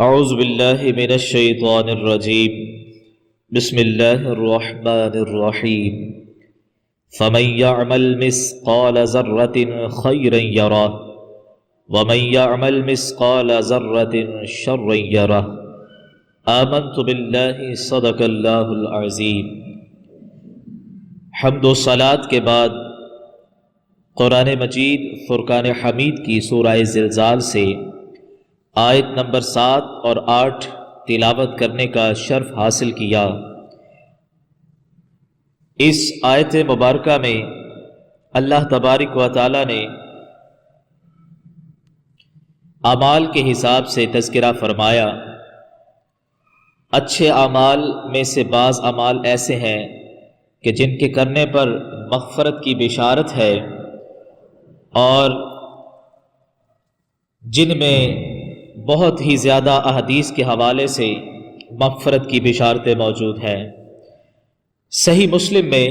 اعوذ باللہ من الشیطان الرجیم بسم اللہ الرحمن الرحیم فمن یعمل مثقال ذرة خیرا یرہ ومن یعمل مثقال ذرة شرا یرہ آمنت باللہ صدق اللہ العظیم۔ حمد و صلات کے بعد قرآن مجید فرقان حمید کی سورہ زلزال سے آیت نمبر 7 اور 8 تلاوت کرنے کا شرف حاصل کیا۔ اس آیت مبارکہ میں اللہ تبارک و تعالی نے اعمال کے حساب سے تذکرہ فرمایا۔ اچھے اعمال میں سے بعض اعمال ایسے ہیں کہ جن کے کرنے پر مغفرت کی بشارت ہے اور جن میں بہت ہی زیادہ احادیث کے حوالے سے مغفرت کی بشارتیں موجود ہیں۔ صحیح مسلم میں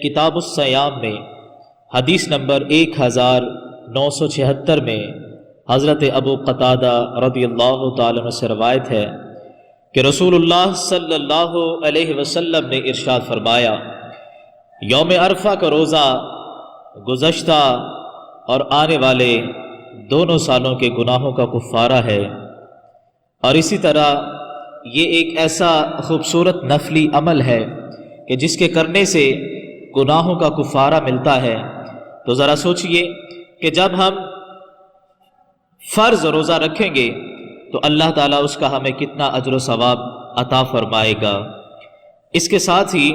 کتاب الصیام میں حدیث نمبر 1976 میں حضرت ابو قتادہ رضی اللہ تعالی عنہ سے روایت ہے کہ رسول اللہ صلی اللہ علیہ وسلم نے ارشاد فرمایا، یوم عرفہ کا روزہ گزشتہ اور آنے والے دونوں سالوں کے گناہوں کا کفارہ ہے، اور اسی طرح یہ ایک ایسا خوبصورت نفلی عمل ہے کہ جس کے کرنے سے گناہوں کا کفارہ ملتا ہے۔ تو ذرا سوچئے کہ جب ہم فرض روزہ رکھیں گے تو اللہ تعالیٰ اس کا ہمیں کتنا اجر و ثواب عطا فرمائے گا۔ اس کے ساتھ ہی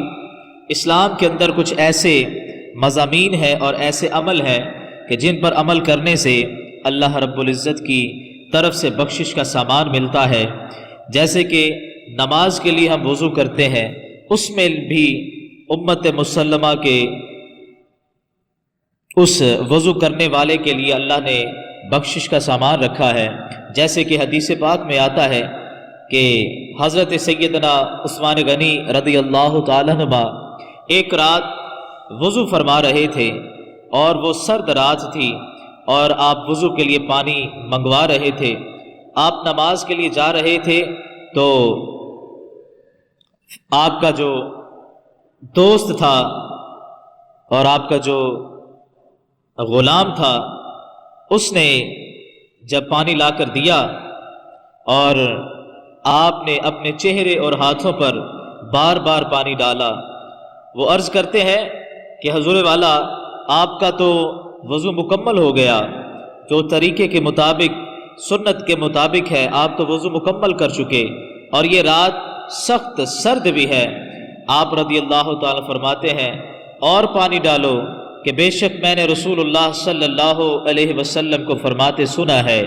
اسلام کے اندر کچھ ایسے مضامین ہیں اور ایسے عمل ہیں کہ جن پر عمل کرنے سے اللہ رب العزت کی طرف سے بخشش کا سامان ملتا ہے، جیسے کہ نماز کے لیے ہم وضو کرتے ہیں، اس میں بھی امت مسلمہ کے اس وضو کرنے والے کے لیے اللہ نے بخشش کا سامان رکھا ہے۔ جیسے کہ حدیث پاک میں آتا ہے کہ حضرت سیدنا عثمان غنی رضی اللہ تعالیٰ عنہ ایک رات وضو فرما رہے تھے اور وہ سرد رات تھی اور آپ وضو کے لیے پانی منگوا رہے تھے۔ آپ نماز کے لیے جا رہے تھے تو آپ کا جو دوست تھا اور آپ کا جو غلام تھا، اس نے جب پانی لا کر دیا اور آپ نے اپنے چہرے اور ہاتھوں پر بار بار پانی ڈالا، وہ عرض کرتے ہیں کہ حضور والا، آپ کا تو وضو مکمل ہو گیا، جو طریقے کے مطابق سنت کے مطابق ہے، آپ تو وضو مکمل کر چکے، اور یہ رات سخت سرد بھی ہے۔ آپ رضی اللہ تعالیٰ فرماتے ہیں، اور پانی ڈالو، کہ بے شک میں نے رسول اللہ صلی اللہ علیہ وسلم کو فرماتے سنا ہے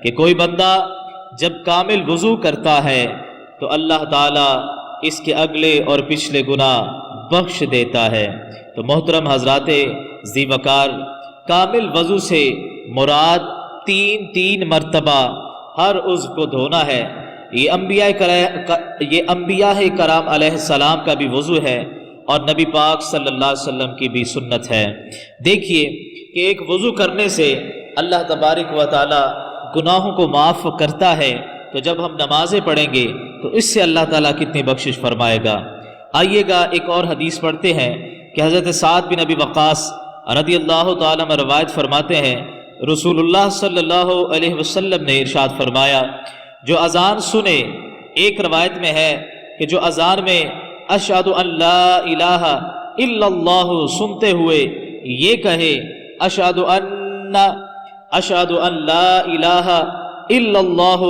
کہ کوئی بندہ جب کامل وضو کرتا ہے تو اللہ تعالیٰ اس کے اگلے اور پچھلے گناہ بخش دیتا ہے۔ تو محترم حضرات ذی وقار، کامل وضو سے مراد تین مرتبہ ہر عضو کو دھونا ہے۔ یہ انبیاء کرام علیہ السلام کا بھی وضو ہے اور نبی پاک صلی اللہ علیہ وسلم کی بھی سنت ہے۔ دیکھیے کہ ایک وضو کرنے سے اللہ تبارک و تعالی گناہوں کو معاف کرتا ہے، تو جب ہم نمازیں پڑھیں گے تو اس سے اللہ تعالیٰ کتنی بخشش فرمائے گا۔ آئیے گا ایک اور حدیث پڑھتے ہیں کہ حضرت سعد بن ابی وقاص رضی اللہ تعالیٰ عنہ روایت فرماتے ہیں، رسول اللہ صلی اللہ علیہ وسلم نے ارشاد فرمایا، جو اذان سنے، ایک روایت میں ہے کہ جو اذان میں اشہد ان لا الہ الا اللہ سنتے ہوئے یہ کہے، اشہد ان لا الہ الا اللہ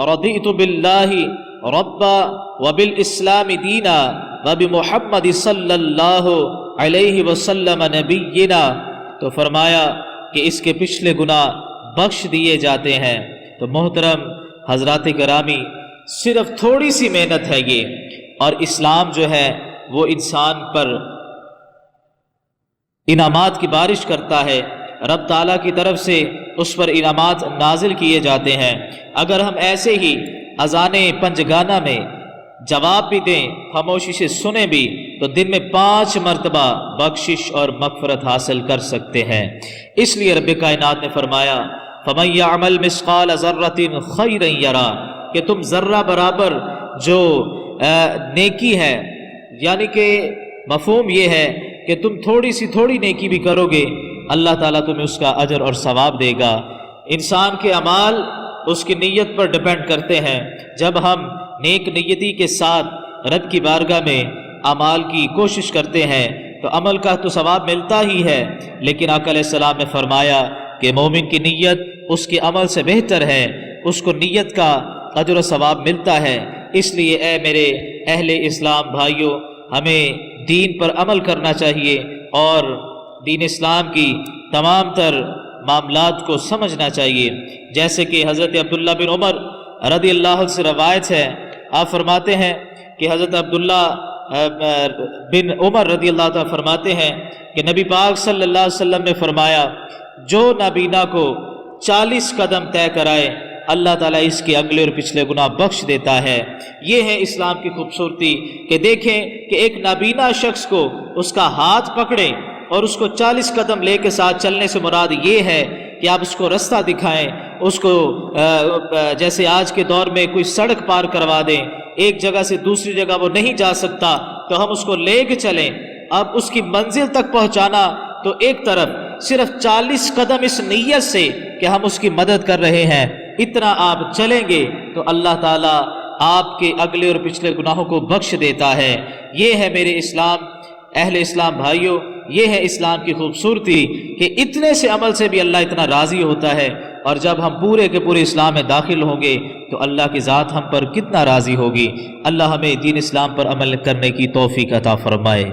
رضیت باللہ ربا وبالاسلام دینا وبمحمد صلی اللہ علیہ وسلم نبینا، تو فرمایا کہ اس کے پچھلے گناہ بخش دیے جاتے ہیں۔ تو محترم حضرات گرامی، صرف تھوڑی سی محنت ہے یہ، اور اسلام جو ہے وہ انسان پر انعامات کی بارش کرتا ہے، رب تعالیٰ کی طرف سے اس پر انعامات نازل کیے جاتے ہیں۔ اگر ہم ایسے ہی اذان پنجگانہ میں جواب بھی دیں، خاموشی سے سنیں بھی، تو دن میں 5 مرتبہ بخشش اور مغفرت حاصل کر سکتے ہیں۔ اس لیے رب کائنات نے فرمایا، فَمَن يَعْمَلْ مِثْقَالَ ذَرَّةٍ خَيْرًا يَرَى، کہ تم ذرہ برابر جو نیکی ہے، یعنی کہ مفہوم یہ ہے کہ تم تھوڑی نیکی بھی کرو گے اللہ تعالیٰ تمہیں اس کا اجر اور ثواب دے گا۔ انسان کے اعمال اس کی نیت پر ڈیپینڈ کرتے ہیں۔ جب ہم نیک نیتی کے ساتھ رب کی بارگاہ میں اعمال کی کوشش کرتے ہیں تو عمل کا تو ثواب ملتا ہی ہے، لیکن آقا علیہ السلام نے فرمایا کہ مومن کی نیت اس کے عمل سے بہتر ہے، اس کو نیت کا اجر و ثواب ملتا ہے۔ اس لیے اے میرے اہل اسلام بھائیوں، ہمیں دین پر عمل کرنا چاہیے اور دین اسلام کی تمام تر معاملات کو سمجھنا چاہیے۔ جیسے کہ حضرت عبداللہ بن عمر رضی اللہ عنہ سے روایت ہے، آپ فرماتے ہیں کہ حضرت عبداللہ بن عمر رضی اللہ عنہ فرماتے ہیں کہ نبی پاک صلی اللہ علیہ وسلم نے فرمایا، جو نابینا کو 40 قدم طے کرائے اللہ تعالیٰ اس کے اگلے اور پچھلے گناہ بخش دیتا ہے۔ یہ ہے اسلام کی خوبصورتی کہ دیکھیں کہ ایک نابینا شخص کو اس کا ہاتھ پکڑیں اور اس کو 40 قدم لے کے ساتھ چلنے سے مراد یہ ہے کہ آپ اس کو رستہ دکھائیں، اس کو جیسے آج کے دور میں کوئی سڑک پار کروا دیں، ایک جگہ سے دوسری جگہ وہ نہیں جا سکتا تو ہم اس کو لے کے چلیں۔ اب اس کی منزل تک پہنچانا تو ایک طرف صرف 40 قدم اس نیت سے کہ ہم اس کی مدد کر رہے ہیں، اتنا آپ چلیں گے تو اللہ تعالیٰ آپ کے اگلے اور پچھلے گناہوں کو بخش دیتا ہے۔ یہ ہے میرے اہل اسلام بھائیوں، یہ ہے اسلام کی خوبصورتی کہ اتنے سے عمل سے بھی اللہ اتنا راضی ہوتا ہے، اور جب ہم پورے کے پورے اسلام میں داخل ہوں گے تو اللہ کی ذات ہم پر کتنا راضی ہوگی۔ اللہ ہمیں دین اسلام پر عمل کرنے کی توفیق عطا فرمائے۔